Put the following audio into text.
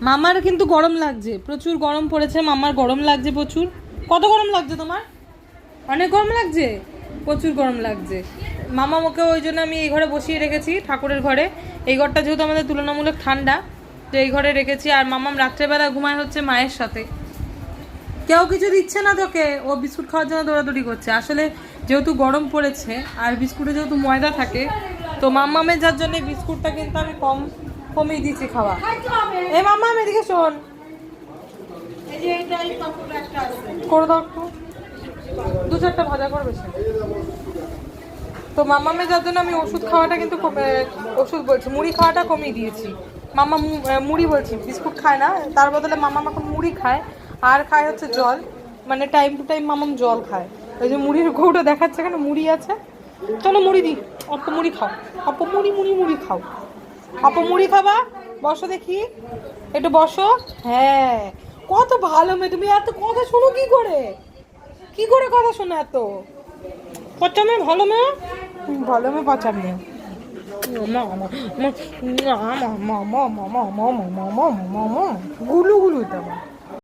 মামার কিন্তু গরম লাগছে, প্রচুর গরম পড়েছে, মামার গরম লাগছে প্রচুর। কত গরম লাগছে তোমার? অনেক গরম লাগছে, প্রচুর গরম লাগছে। মামা মুখে ওই জন্য আমি এই ঘরে বসিয়ে রেখেছি, ঠাকুরের ঘরে। এই ঘরটা যেহেতু আমাদের তুলনামূলক ঠান্ডা, তো এই ঘরে রেখেছি। আর মামাম রাত্রেবেলা ঘুমায় হচ্ছে মায়ের সাথে। কেউ কিছু দিচ্ছে না তোকে, ও বিস্কুট খাওয়ার জন্য দৌড়াদৌড়ি করছে। আসলে যেহেতু গরম পড়েছে আর বিস্কুটে যেহেতু ময়দা থাকে, তো মাম্মামের যার জন্য বিস্কুটটা কিন্তু আমি কমিয়ে দিচ্ছি খাওয়া। এ মাম্মাম এদিকে শোন, করে দাও একটু, 2-4টা ভাজা করবে সে। তো মাম্মামে যার জন্য আমি ওষুধ খাওয়াটা কিন্তু ওষুধ বলছি, মুড়ি খাওয়াটা কমিয়ে দিয়েছি। মাম্মা মুড়ি বলছি, বিস্কুট খায় না, তার বদলে মাম্মাম এখন মুড়ি খায়। আর খায় হচ্ছে জল, মানে টাইম টু টাইম মাম্মাম জল খায়। ওই যে মুড়ির কৌটো দেখাচ্ছে, এখানে মুড়ি আছে, চলো মুড়ি দিই। অপ মুড়ি খাও, অপ মুড়ি মুড়ি মুড়ি খাও। অপ মুড়ি খাবা, বসো দেখি, একটু বসো। হ্যাঁ, কত ভালো মেয়ে তুমি, এত কথা শোনো কি করে, কি করে কথা শোনো এত? পচা মেয়ে, ভালো মেয়ে, ভালো মেয়ে, পচা মেয়ে। গুলু গুলু,